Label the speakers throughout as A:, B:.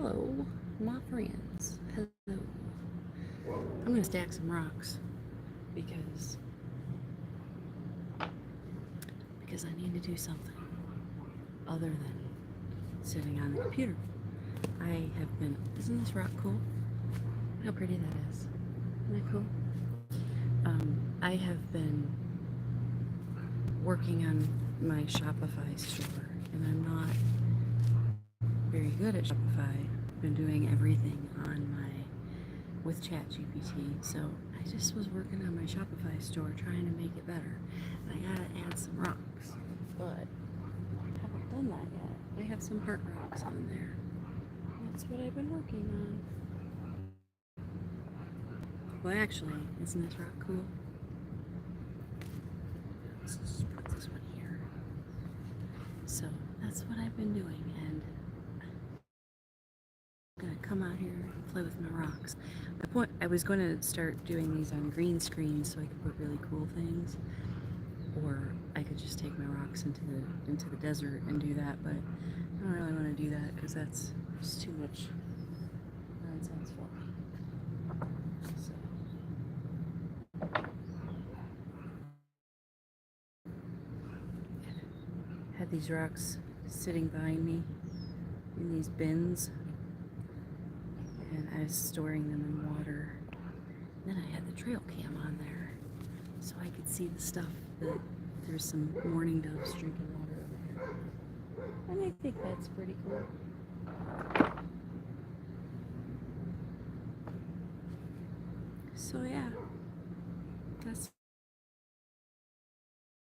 A: Hello, my friends. Hello. I'm gonna stack some rocks because I need to do something other than sitting on the computer. I have been. Isn't this rock cool? How pretty that is. Isn't that cool? I have been working on my Shopify store, and I'm not very good at Shopify. I've been doing everything with ChatGPT, so I just was working on my Shopify store trying to make it better. And I gotta add some rocks, but I haven't done that yet. I have some heart rocks on there. That's what I've been working on. Well, actually, isn't this rock cool? Let's just put this one here. So that's what I've been doing, and I'm gonna come out here and play with my rocks. I was going to start doing these on green screen so I could put really cool things, or I could just take my rocks into the desert and do that, but I don't really want to do that because that's just too much nonsense for me. So had these rocks sitting behind me in these bins, and I was storing them in water. Then I had the trail cam on there so I could see the stuff that there's some mourning doves drinking water over here. And I think that's pretty cool. So yeah, that's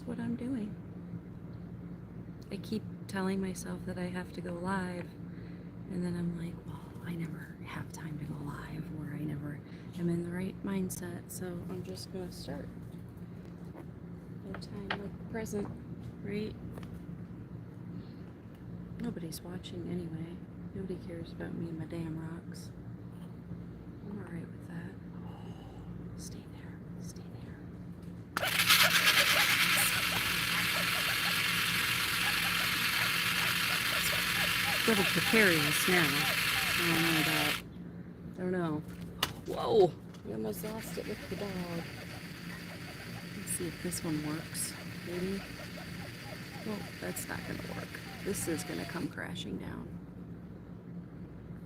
A: what I'm doing. I keep telling myself that I have to go live, and then I'm like, well, I never have time to go live, or I never am in the right mindset, so I'm just gonna start. No time like the present, right? Nobody's watching anyway. Nobody cares about me and my damn rocks. I'm alright with that. Stay there. Stay there. Go to precarious now. I don't know. Whoa! We almost lost it with the dog. Let's see if this one works. Maybe. Well, that's not gonna work. This is gonna come crashing down.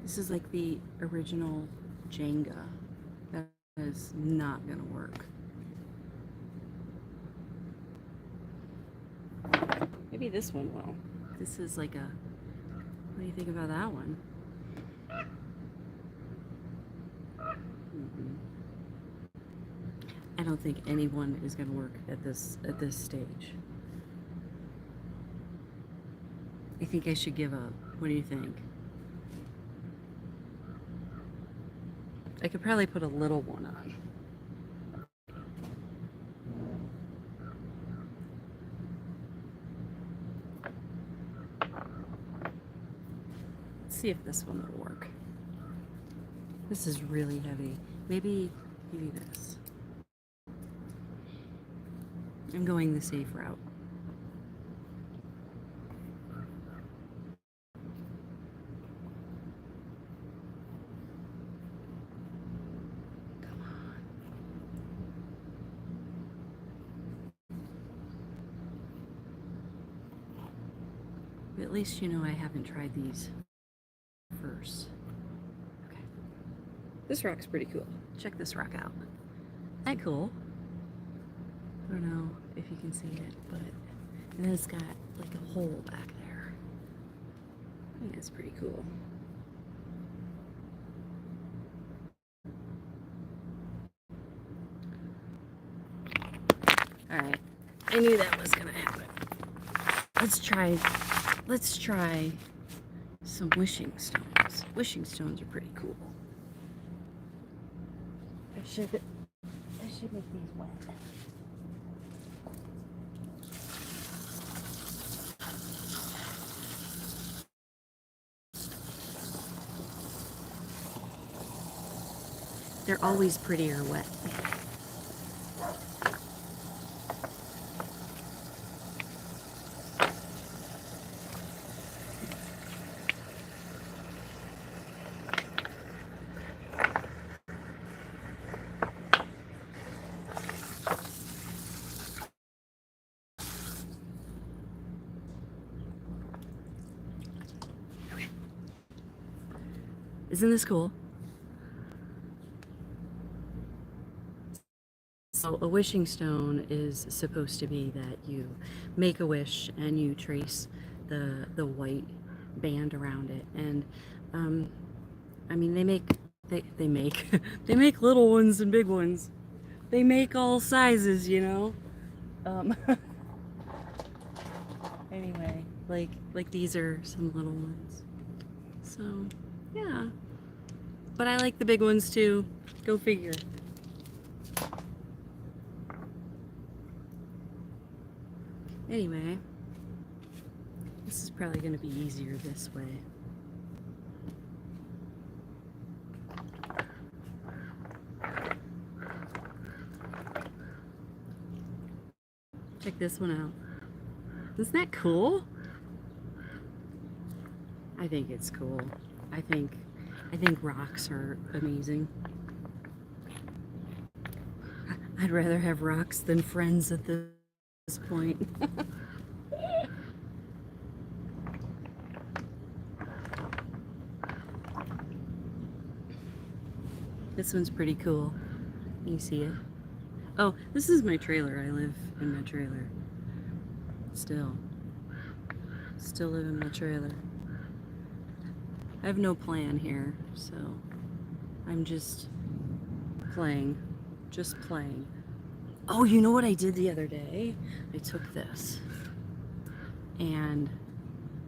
A: This is like the original Jenga. That is not gonna work. Maybe this one will. This is like a... What do you think about that one? I don't think anyone is going to work at this stage. I think I should give up. What do you think? I could probably put a little one on. Let's see if this one will work. This is really heavy. Maybe this. I'm going the safe route. Come on. But at least you know I haven't tried these first. Okay. This rock's pretty cool. Check this rock out. Isn't that cool? I don't know if you can see it, but and then it's got like a hole back there. I think that's pretty cool. Alright. I knew that was gonna happen. Let's try some wishing stones. Wishing stones are pretty cool. I should make these wet. They're always prettier wet. Isn't this cool? So a wishing stone is supposed to be that you make a wish and you trace the white band around it. And I mean, they make they make little ones and big ones. They make all sizes, you know. Anyway, like these are some little ones. So yeah, but I like the big ones too. Go figure. Anyway, this is probably going to be easier this way. Check this one out. Isn't that cool? I think it's cool. I think rocks are amazing. I'd rather have rocks than friends at this point. This one's pretty cool. Can you see it? Oh, this is my trailer. I live in my trailer. Still live in my trailer. I have no plan here, so I'm just playing. Oh, you know what I did the other day? I took this and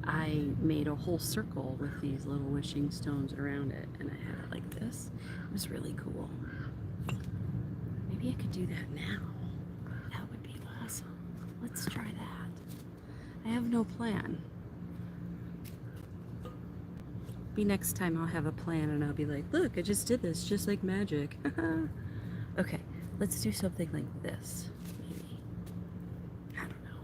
A: I made a whole circle with these little wishing stones around it, and I had it like this. It was really cool. Maybe I could do that now. That would be awesome. Let's try that. I have no plan. Maybe next time I'll have a plan and I'll be like, look, I just did this just like magic. Okay, let's do something like this. Maybe. I don't know.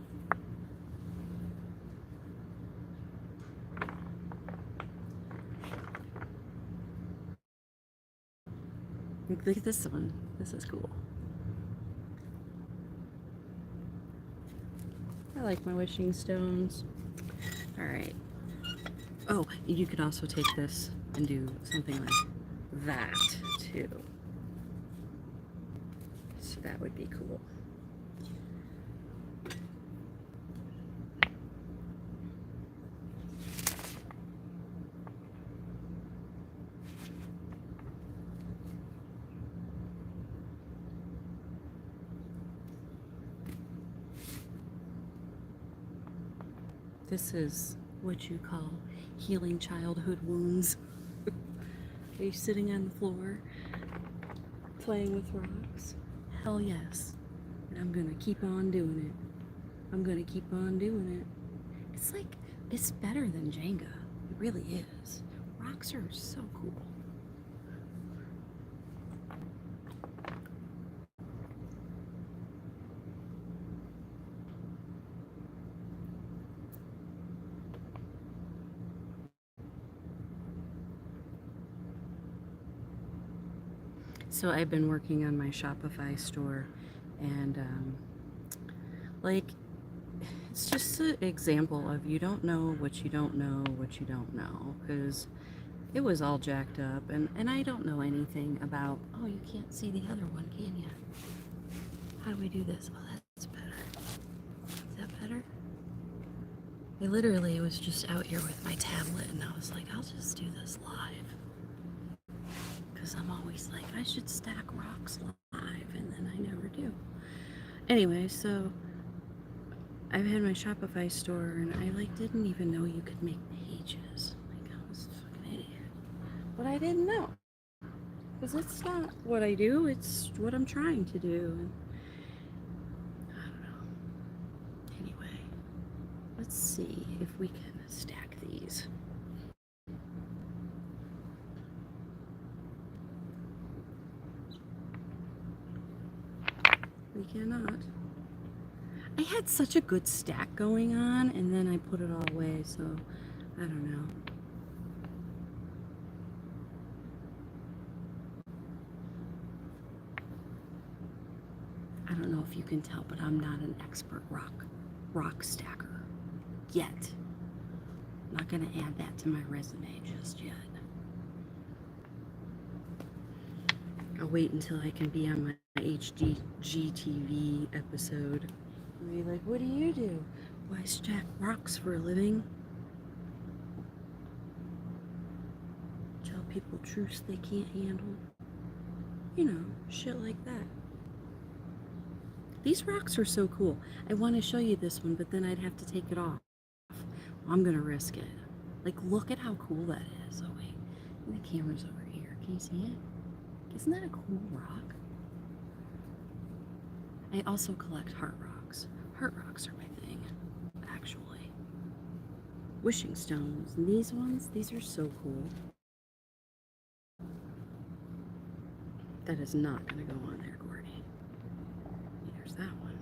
A: Look at this one. This is cool. I like my wishing stones. All right. Oh, you could also take this and do something like that too. So that would be cool. This is what you call healing childhood wounds. Are you sitting on the floor playing with rocks? Hell yes. And I'm gonna keep on doing it. I'm gonna keep on doing it. It's like, it's better than Jenga. It really is. Rocks are so cool. So I've been working on my Shopify store, and like, it's just an example of you don't know what you don't know what you don't know, because it was all jacked up, and I don't know anything about, oh, you can't see the other one, can you? How do we do this? Oh, that's better. Is that better? I literally was just out here with my tablet, and I was like, I'll just do this live. Because I'm always like, I should stack rocks live, and then I never do. Anyway, so I've had my Shopify store, and I like didn't even know you could make pages. Like, I was a fucking idiot. But I didn't know. Because it's not what I do, it's what I'm trying to do. And I don't know. Anyway, let's see if we can stack these. We cannot. I had such a good stack going on, and then I put it all away, so I don't know. I don't know if you can tell, but I'm not an expert rock stacker yet. I'm not gonna add that to my resume just yet. I'll wait until I can be on my HGTV episode. And be like, what do you do? Why stack rocks for a living? Tell people truths they can't handle. You know, shit like that. These rocks are so cool. I want to show you this one, but then I'd have to take it off. I'm gonna risk it. Like, look at how cool that is. Oh wait, the camera's over here. Can you see it? Isn't that a cool rock? I also collect heart rocks. Heart rocks are my thing, actually. Wishing stones. And these ones, these are so cool. That is not gonna go on there, Courtney. There's that one.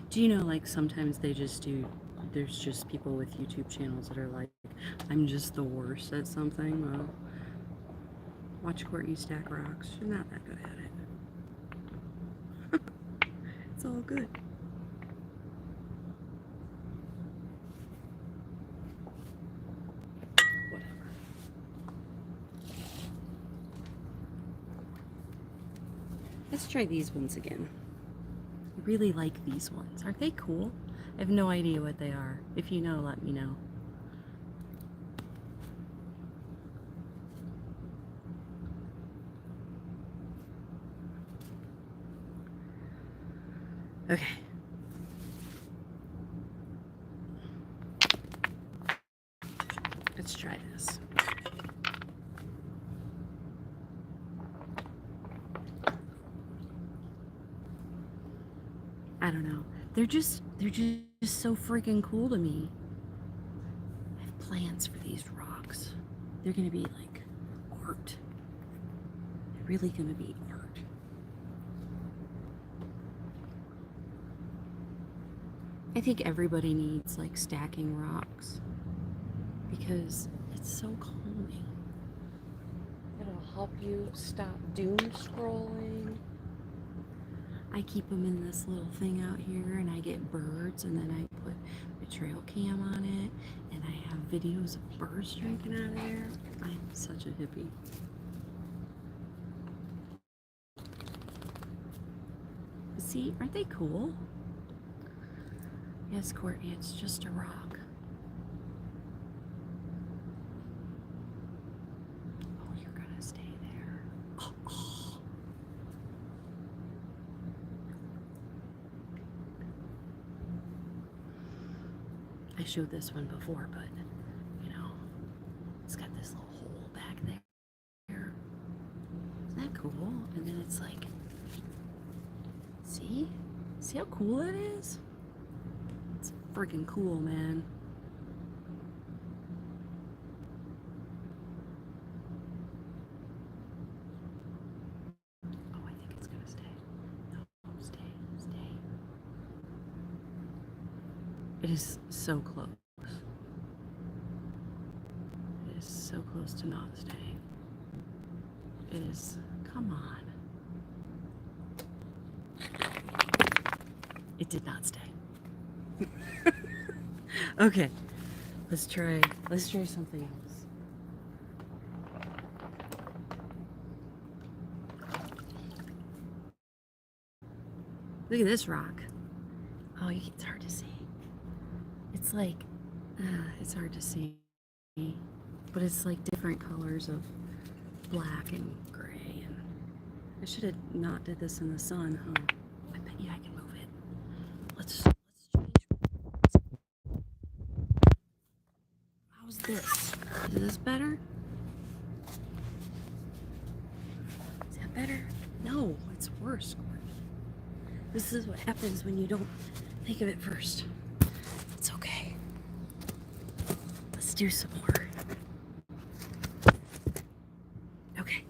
A: Do you know, like, sometimes they just do, there's just people with YouTube channels that are like, I'm just the worst at something. Well, watch Courtney stack rocks. She's not that good at it. It's all good. Whatever. Let's try these ones again. I really like these ones. Aren't they cool? I have no idea what they are. If you know, let me know. Okay. Let's try this. I don't know. They're just so freaking cool to me. I have plans for these rocks. They're gonna be like art. They're really gonna be art. I think everybody needs like stacking rocks because it's so calming. It'll help you stop doom scrolling. I keep them in this little thing out here, and I get birds, and then I put a trail cam on it, and I have videos of birds drinking out of there. I'm such a hippie. But see, aren't they cool? Yes, Courtney, it's just a rock. Oh, you're gonna stay there. Oh. I showed this one before, but, you know, it's got this little hole back there. Isn't that cool? And then it's like, see? See how cool that is? It's freaking cool, man. Oh, I think it's gonna stay. No, stay. It is so close. It is so close to not staying. It is, come on. It did not stay. Okay, let's try something else. Look at this rock. Oh, it's hard to see. It's like, it's hard to see, but it's like different colors of black and gray. And I should have not did this in the sun, huh? I bet you I can move it. Let's change. How's this? Is this better? Is that better? No, it's worse. This is what happens when you don't think of it first. It's okay. Let's do some more. Okay.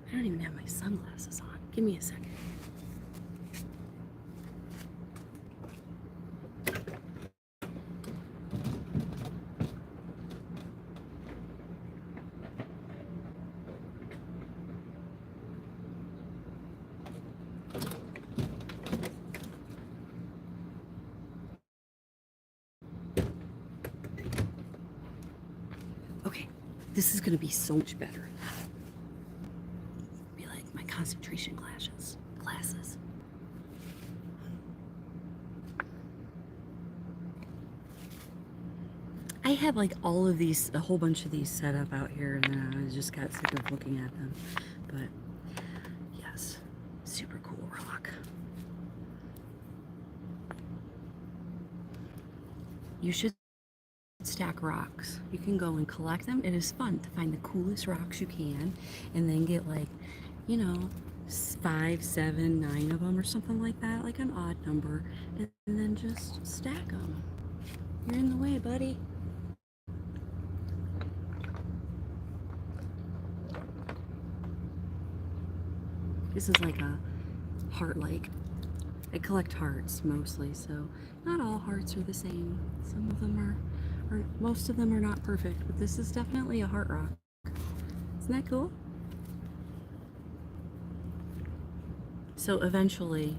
A: I don't even have my sunglasses on. Give me a second. This is going to be so much better. Be like my concentration classes. I had like all of these, a whole bunch of these set up out here, and then I just got sick of looking at them. But yes, super cool rock. You should stack rocks. You can go and collect them. It is fun to find the coolest rocks you can, and then get like, you know, 5, 7, 9 of them or something like that, like an odd number, and then just stack them. You're in the way, buddy. This is like a heart lake. I collect hearts mostly, so not all hearts are the same. Some of them are most of them are not perfect, but this is definitely a heart rock. Isn't that cool? So eventually,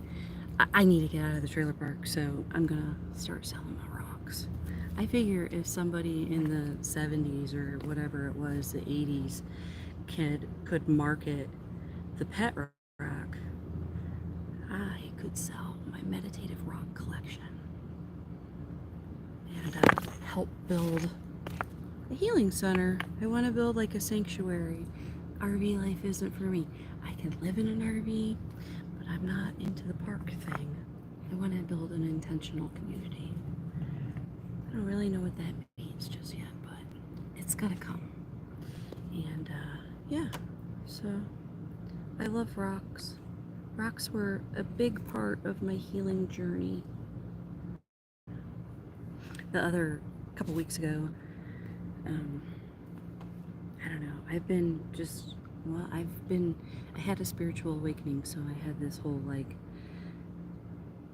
A: I need to get out of the trailer park, so I'm gonna start selling my rocks. I figure if somebody in the 70s or whatever it was, the 80s, could market the pet rock, I could sell my meditative rock collection and help build a healing center. I want to build like a sanctuary. RV life isn't for me. I can live in an RV, but I'm not into the park thing. I want to build an intentional community. I don't really know what that means just yet, but it's gonna come. And yeah, so I love rocks. Rocks were a big part of my healing journey. The other couple weeks ago, I don't know, I had a spiritual awakening, so I had this whole, like,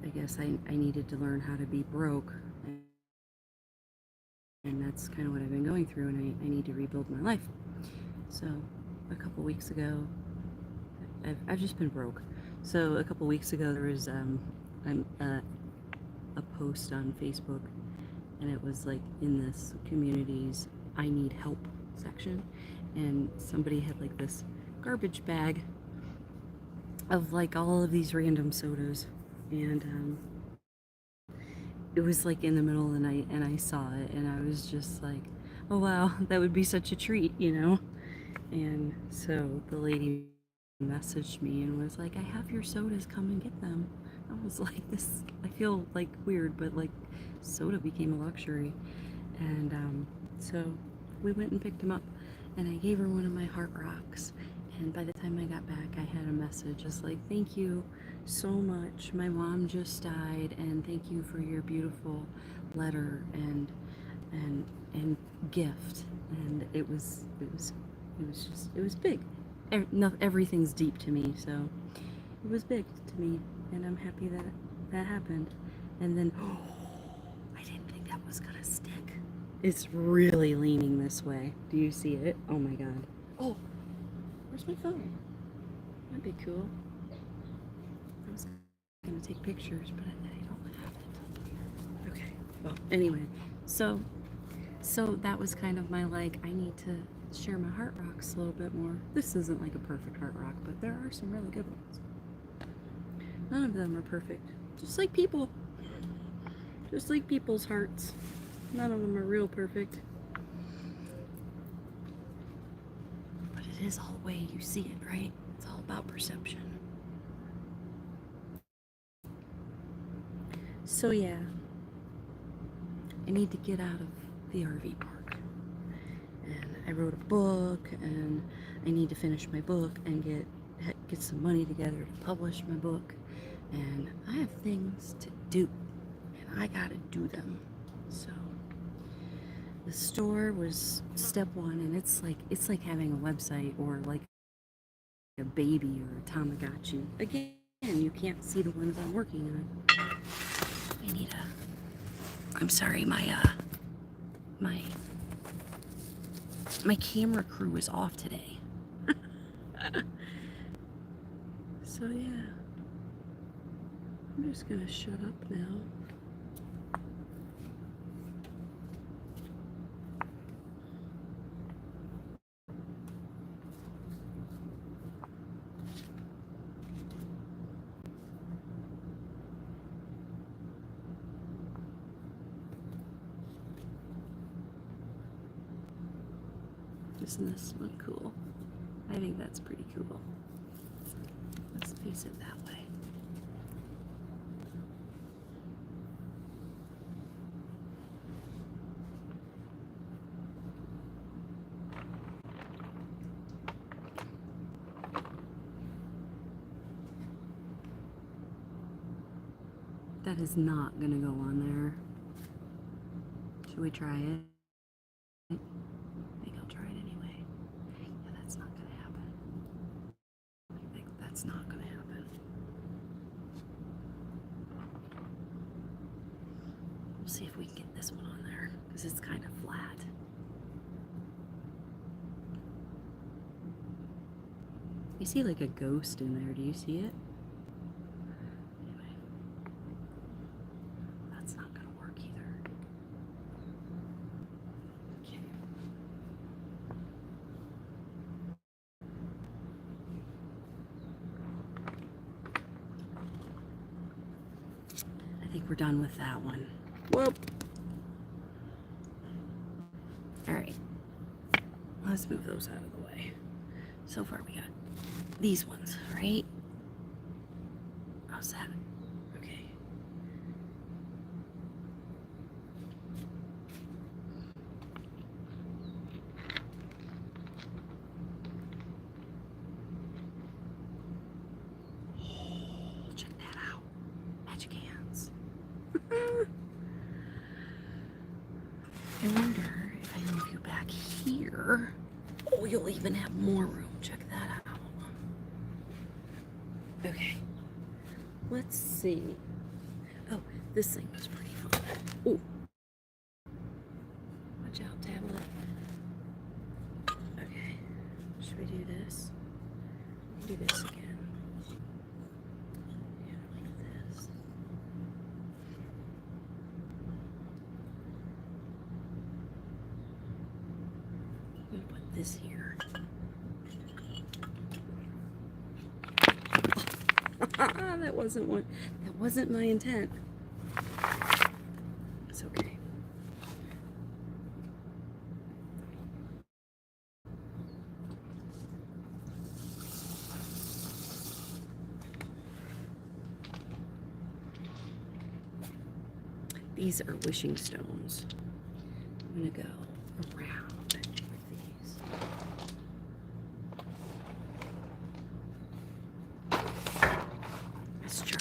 A: I guess I needed to learn how to be broke, and that's kind of what I've been going through, and I need to rebuild my life. So a couple weeks ago, I've just been broke. So a couple weeks ago, there was a post on Facebook, and it was like in this community's I need help section, and somebody had like this garbage bag of like all of these random sodas, and it was like in the middle of the night, and I saw it, and I was just like, oh wow, that would be such a treat, you know? And so the lady messaged me and was like, I have your sodas, come and get them. I was like, I feel like weird, but like soda became a luxury. And so we went and picked them up, and I gave her one of my heart rocks. And by the time I got back, I had a message just like, thank you so much. My mom just died, and thank you for your beautiful letter and gift. And it was big. Everything's deep to me, so it was big to me, and I'm happy that that happened. And then, I didn't think that was gonna stick. It's really leaning this way. Do you see it? Oh my god. Oh, where's my phone? That'd be cool. I was gonna take pictures, but I don't have it. Okay. Well, anyway, so that was kind of my, like, I need to share my heart rocks a little bit more. This isn't like a perfect heart rock, but there are some really good ones. None of them are perfect. Just like people. Just like people's hearts. None of them are real perfect. But it is all the way you see it, right? It's all about perception. So yeah, I need to get out of the RV park. And I wrote a book, and I need to finish my book and get some money together to publish my book. And I have things to do, and I gotta do them. So the store was step one, and it's like having a website or like a baby or a Tamagotchi. Again, you can't see the ones I'm working on. I'm sorry, my camera crew is off today. So yeah, I'm just gonna shut up now. Isn't this one cool? I think that's pretty cool. Let's face it that way. That is not gonna go on there. Should we try it? I think I'll try it anyway. Yeah, that's not gonna happen. I think that's not gonna happen. We'll see if we can get this one on there, because it's kind of flat. You see like a ghost in there, do you see it? Anyway, that's not gonna work either. Okay. I think we're done with that one. Whoop. All right, let's move those out of the way. So far we got these ones, right? How's that? Okay. Oh, check that out. Magic hands. I wonder if I move you back here. Oh, you'll even have more room. Check that out. Okay. Let's see. Oh, this thing was pretty fun. Oh. Watch out, tablet. Okay. Should we do this? Do this again. Yeah, like this. I'm gonna put this here. That wasn't one. That wasn't my intent. It's okay. These are wishing stones. I'm gonna go around with these. Let's try.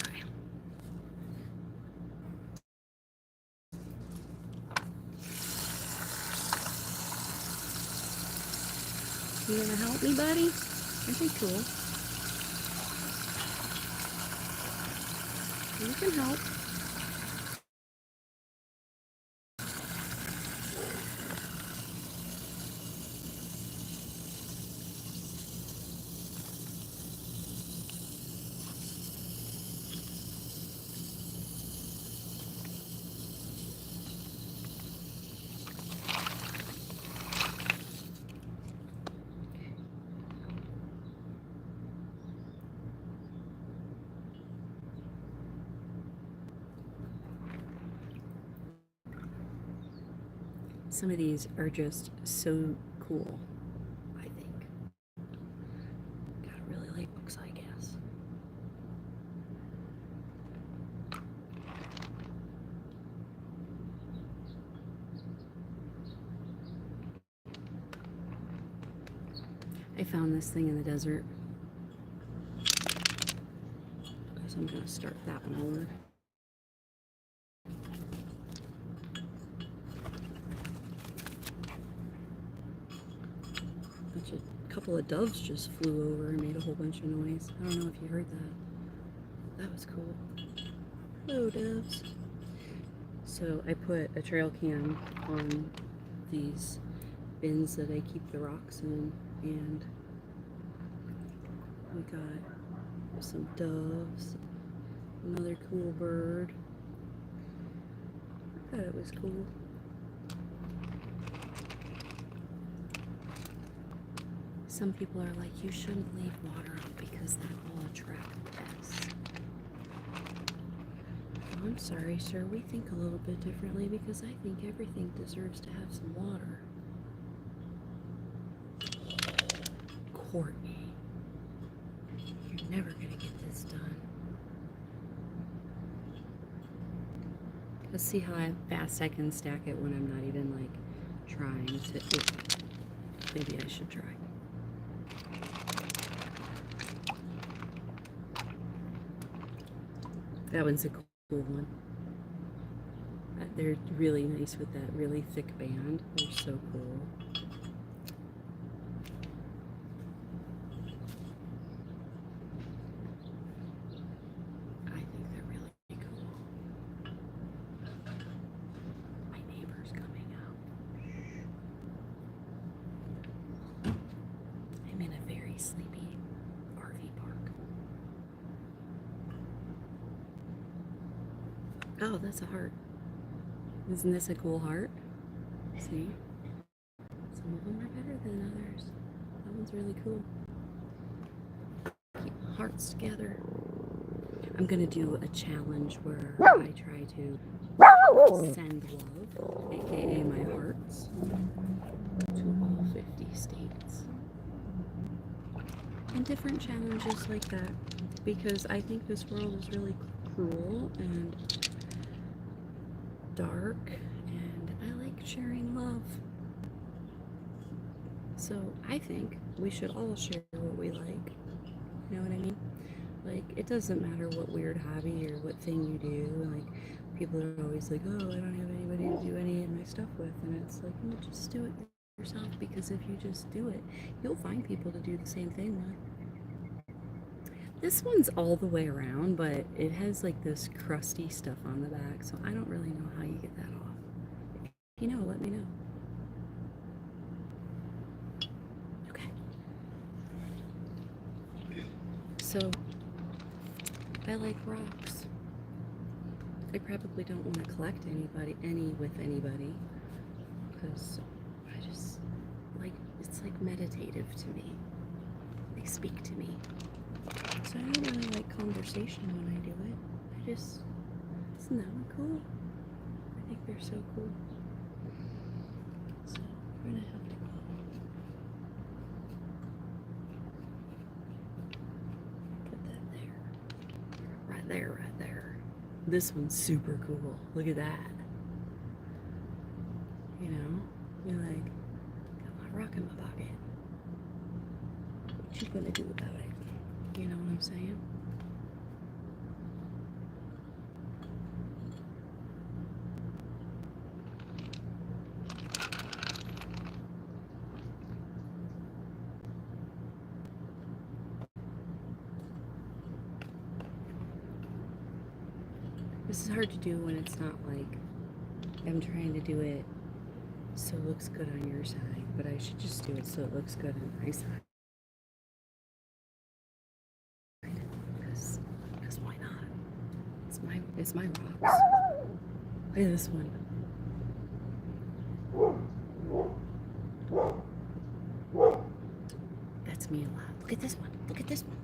A: You gonna help me, buddy? Aren't they cool? You can help. Some of these are just so cool, I think. Gotta really like books, I guess. I found this thing in the desert, so I'm gonna start that one over. A couple of doves just flew over and made a whole bunch of noise. I don't know if you heard that. That was cool. Hello, doves. So I put a trail cam on these bins that I keep the rocks in, and we got some doves, another cool bird. I thought it was cool. Some people are like, you shouldn't leave water up because that will attract pests. Oh, I'm sorry, sir. We think a little bit differently because I think everything deserves to have some water. Courtney, you're never gonna get this done. Let's see how fast I can stack it when I'm not even like trying to. Ooh, maybe I should try. That one's a cool one. They're really nice with that really thick band. They're so cool. I think they're really cool. My neighbor's coming out. I'm in a very sleepy RV park. Oh, that's a heart. Isn't this a cool heart? See? Some of them are better than others. That one's really cool. Keep hearts together. I'm gonna do a challenge where I try to send love, aka my hearts, to all 50 states. And different challenges like that. Because I think this world is really cruel and dark, and I like sharing love. So I think we should all share what we like. You know what I mean? Like, it doesn't matter what weird hobby or what thing you do. Like, people are always like, oh, I don't have anybody to do any of my stuff with. And it's like, well, just do it yourself, because if you just do it, you'll find people to do the same thing with. This one's all the way around, but it has like this crusty stuff on the back, so I don't really know how you get that off. If you know, let me know. Okay. So, I like rocks. I probably don't want to collect any with anybody, because I just like, it's like meditative to me. They speak to me. So I don't really like conversation when I do it. Isn't that one cool? I think they're so cool. So we're gonna have to go. Put that there. Right there, right there. This one's super cool. Look at that. You know? You're like, got my rock in my pocket. What you gonna do about it? You know what I'm saying? This is hard to do when it's not like I'm trying to do it so it looks good on your side, but I should just do it so it looks good on my side. Because why not? It's my rocks. Look at this one. That's me a lot. Look at this one. Look at this one.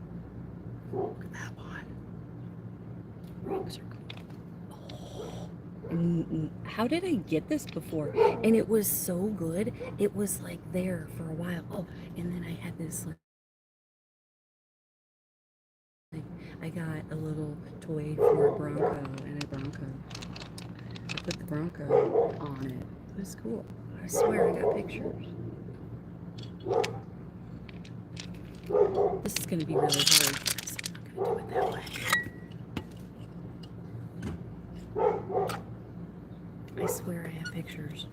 A: Look at that one. Rocks are cool. Oh. How did I get this before? And it was so good. It was like there for a while. Oh, and then I had this like, I got a little toy for a Bronco and a Bronco. I put the Bronco on it. It was cool. I swear I got pictures. This is going to be really hard, so I'm not going to do it that way. I swear I have pictures.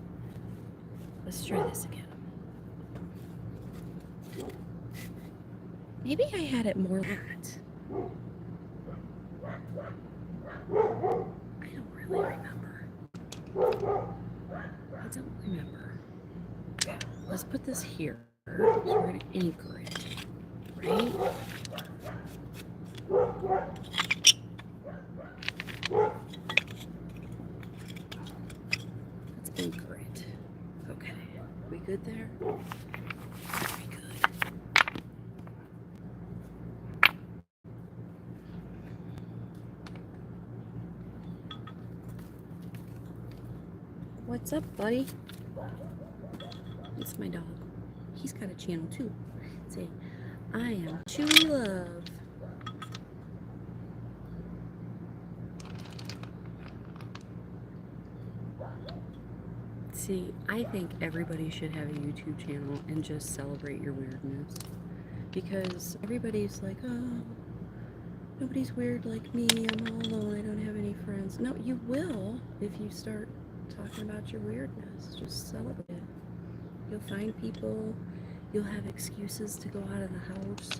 A: Let's try this again. Maybe I had it more that. I don't really remember. Okay, let's put this here. So we're going to anchor it, right? Let's anchor it. Okay, we good there? Very good. What's up, buddy? It's my dog. He's got a channel too. Say, I am Chuey Love. See, I think everybody should have a YouTube channel and just celebrate your weirdness. Because everybody's like, oh, nobody's weird like me. I'm all alone. I don't have any friends. No, you will if you start talking about your weirdness. Just celebrate it. You'll find people. You'll have excuses to go out of the house.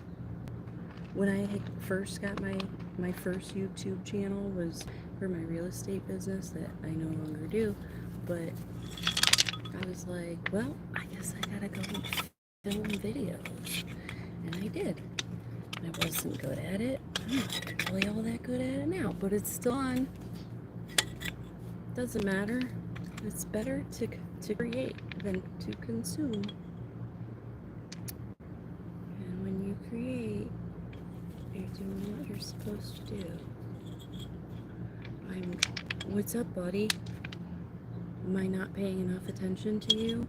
A: When I had first got my first YouTube channel was for my real estate business that I no longer do. But I was like, well, I guess I gotta go film videos. And I did. And I wasn't good at it. I'm not really all that good at it now, but it's still on. Doesn't matter. It's better to create than to consume. And when you create, you're doing what you're supposed to do. What's up, buddy? Am I not paying enough attention to you?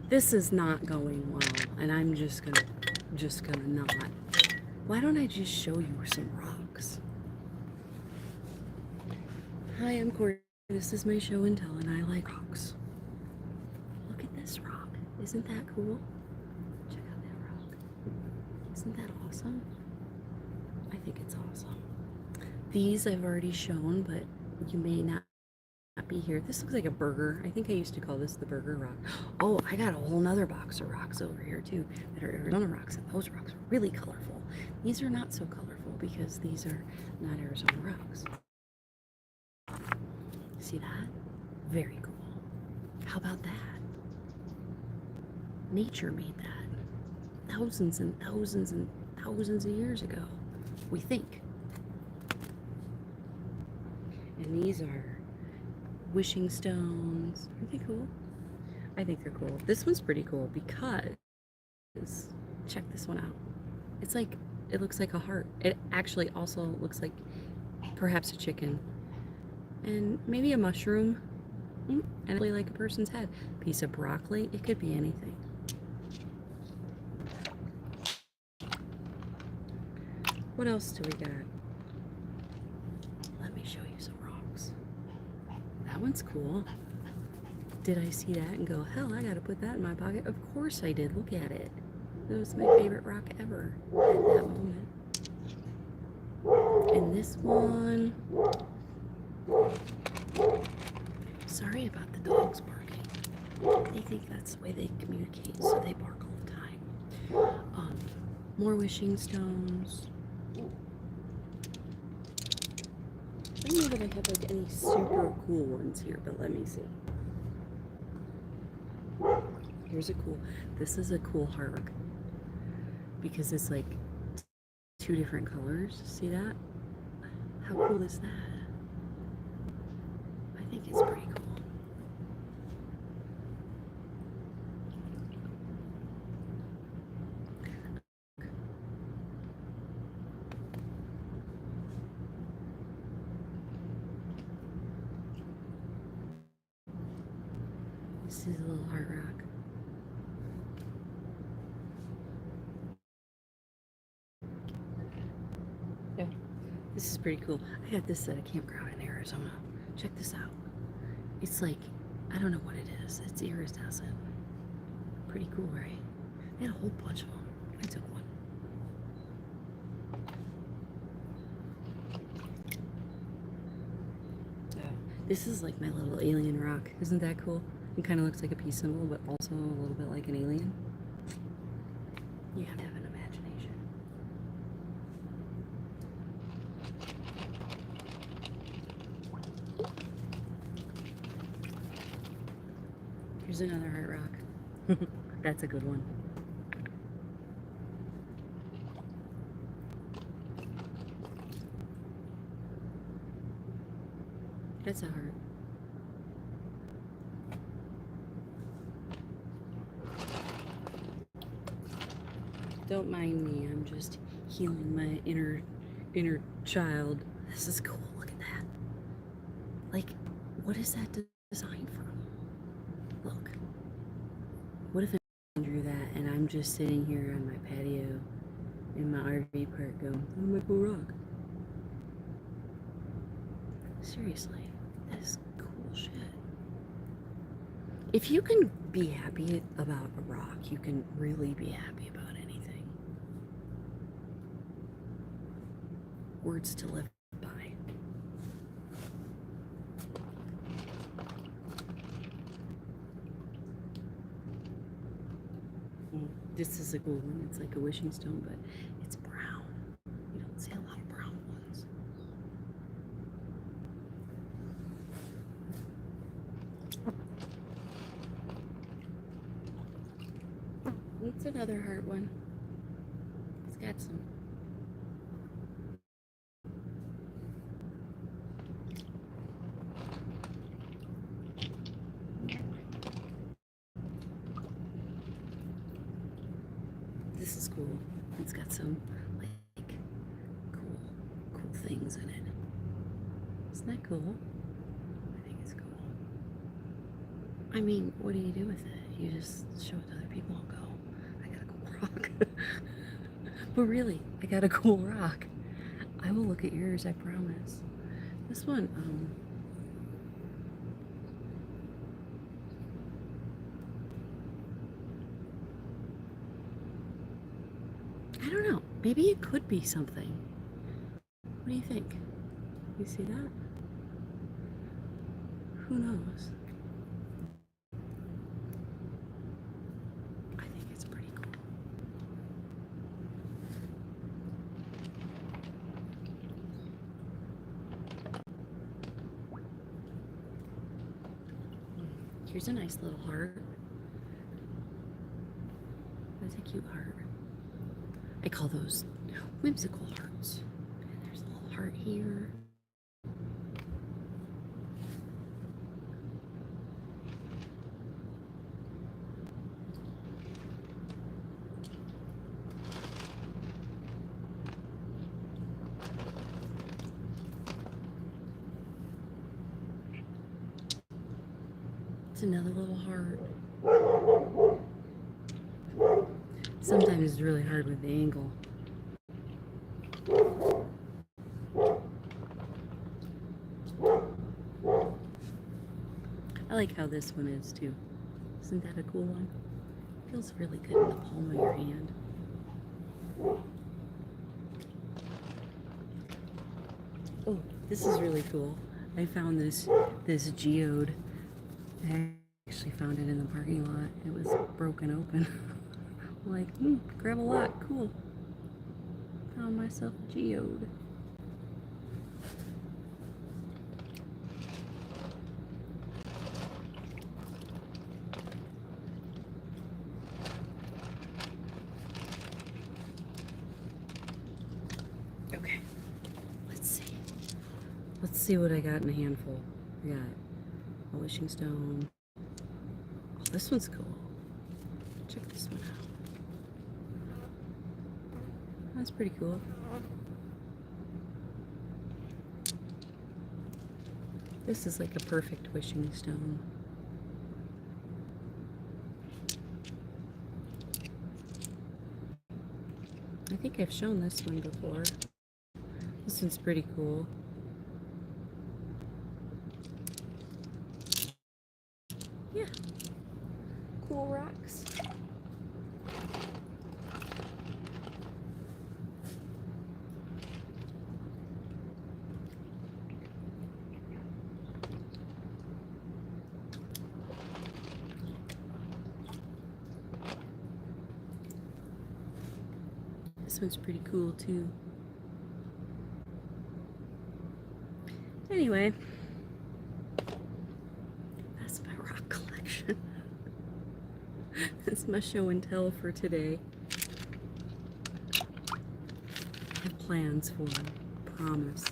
A: This is not going well, and I'm just gonna not. Why don't I just show you some rocks? Hi, I'm Courtney. This is my show and tell, and I like rocks. Look at this rock. Isn't that cool? Check out that rock. Isn't that awesome? I think it's awesome. These I've already shown, but you may not be here. This looks like a burger. I think I used to call this the burger rock. Oh, I got a whole nother box of rocks over here too that are Arizona rocks, and those rocks are really colorful. These are not so colorful because these are not Arizona rocks. See that? Very cool. How about that? Nature made that thousands and thousands and thousands of years ago. We think. And these are wishing stones. Aren't they cool? I think they're cool. This one's pretty cool because, check this one out. It's like, it looks like a heart. It actually also looks like perhaps a chicken. And maybe a mushroom. And really like a person's head. Piece of broccoli. It could be anything. What else do we got? Let me show you some rocks. That one's cool. Did I see that and go, hell, I gotta put that in my pocket? Of course I did. Look at it. It was my favorite rock ever at that moment. And this one. Sorry about the dogs barking. They think that's the way they communicate, so they bark all the time. More wishing stones. I don't know that I have like any super cool ones here, but let me see. Here's a cool, this is a cool heart rock because it's like two different colors. See that? How cool is that? I think it's pretty cool. This is a little heart rock. Yeah, this is pretty cool. I got this at a campground in Arizona. Check this out. It's like, I don't know what it is. It's iridescent. Pretty cool, right? They had a whole bunch of them. I took one. This is like my little alien rock. Isn't that cool? It kind of looks like a peace symbol, but also a little bit like an alien. You have to have an imagination. Here's another heart rock. That's a good one. That's a heart. Don't mind me, I'm just healing my inner child. This is cool, look at that. Like, what is that designed from? Look. What if drew that, and I'm just sitting here on my patio in my RV park going, oh my cool rock. Seriously, this cool shit. If you can be happy about a rock, you can really be happy about anything. Words to live by. This is a cool one. It's like a wishing stone, but it's brown. You don't see a lot of brown ones. It's another heart one. It's got some. This is cool. It's got some like cool things in it. Isn't that cool? I think it's cool. I mean, what do you do with it? You just show it to other people and go, I got a cool rock. But really, I got a cool rock. I will look at yours, I promise. This one, I don't know. Maybe it could be something. What do you think? You see that? Who knows? I think it's pretty cool. Here's a nice little heart. That's a cute heart. I call those whimsical hearts. And there's a little heart here. It's another little heart. Sometimes it's really hard with the angle. I like how this one is too. Isn't that a cool one? Feels really good in the palm of your hand. Oh, this is really cool. I found this geode. I actually found it in the parking lot. It was broken open. Like, grab a lot, cool. Found myself a geode. Okay, let's see. Let's see what I got in a handful. I got a wishing stone. Oh, this one's cool. Check this one out. That's pretty cool. This is like a perfect wishing stone. I think I've shown this one before. This one's pretty cool. Yeah. Cool rocks. This one's pretty cool too. Anyway, that's my rock collection. That's my show and tell for today. I have plans for them, promise.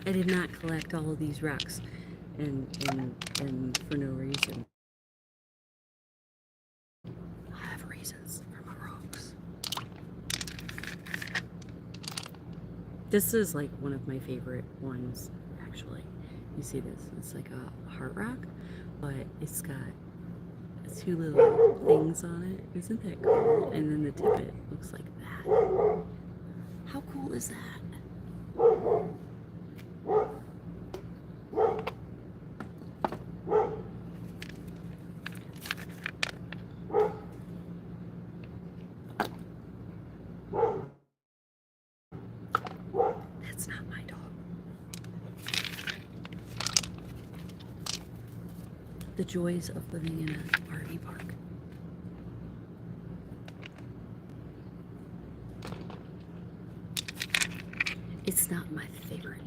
A: I did not collect all of these rocks and for no reason. I have reasons for my rocks. This is like one of my favorite ones, actually. You see this? It's like a heart rock, but it's got 2 little things on it. Isn't that cool? And then the tippet looks like that. How cool is that? That's not my dog. The joys of living in an RV park. It's not my favorite.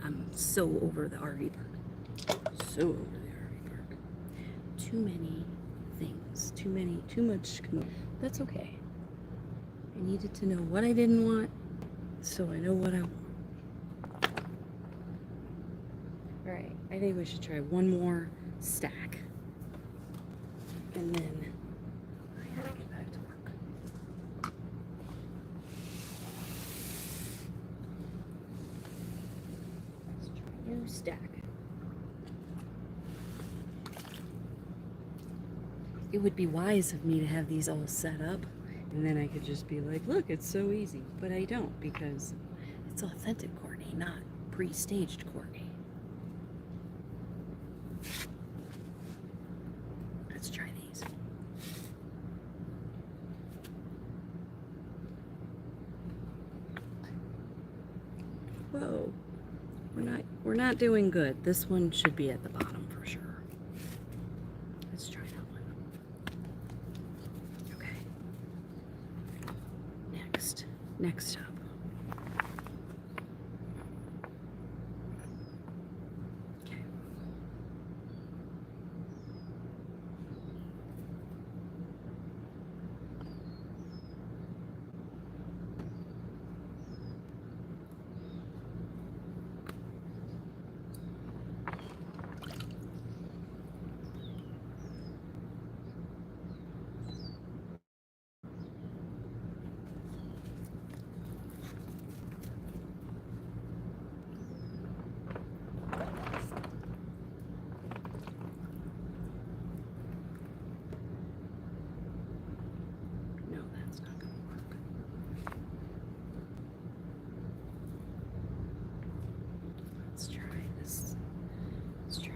A: I'm so over the RV park. So over the RV park. Too many things. Too much. That's okay. I needed to know what I didn't want, so I know what I want. Alright, I think we should try one more stack. And then I gotta get back to work. Let's try a new stack. It would be wise of me to have these all set up, and then I could just be like, look, it's so easy. But I don't, because it's authentic Courtney, not pre-staged Courtney. Let's try these. Whoa. We're not doing good. This one should be at the bottom for sure. Let's try that one. Okay. Next up. Okay.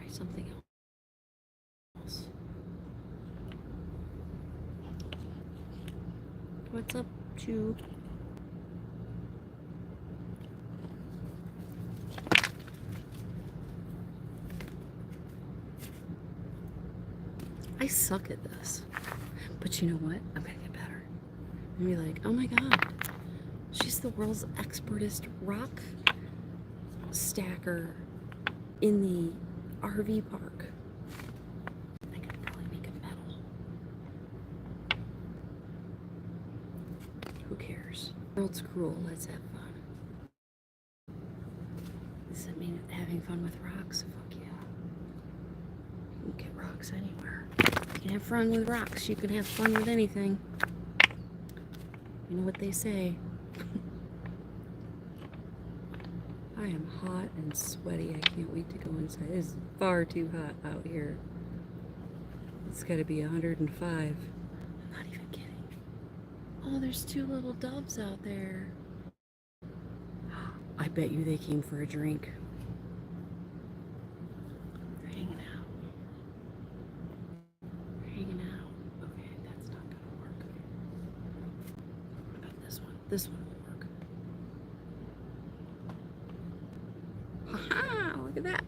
A: Something else. What's up, Chew? I suck at this. But you know what? I'm gonna get better. I'm gonna be like, oh my god, she's the world's expertest rock stacker in the RV park. I could probably make a medal. Who cares? The world's cruel. Let's have fun. Does that mean having fun with rocks? Fuck yeah. You can get rocks anywhere. You can have fun with rocks. You can have fun with anything. You know what they say. I am hot and sweaty. I can't wait to go inside. It is far too hot out here. It's got to be 105. I'm not even kidding. Oh, there's 2 little doves out there. I bet you they came for a drink. They're hanging out. They're hanging out. Okay, that's not going to work. What about this one? This one. Look at that.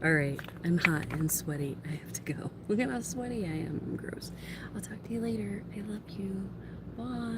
A: All right, I'm hot and sweaty. I have to go. Look at how sweaty I am. I'm gross. I'll talk to you later. I love you. Bye.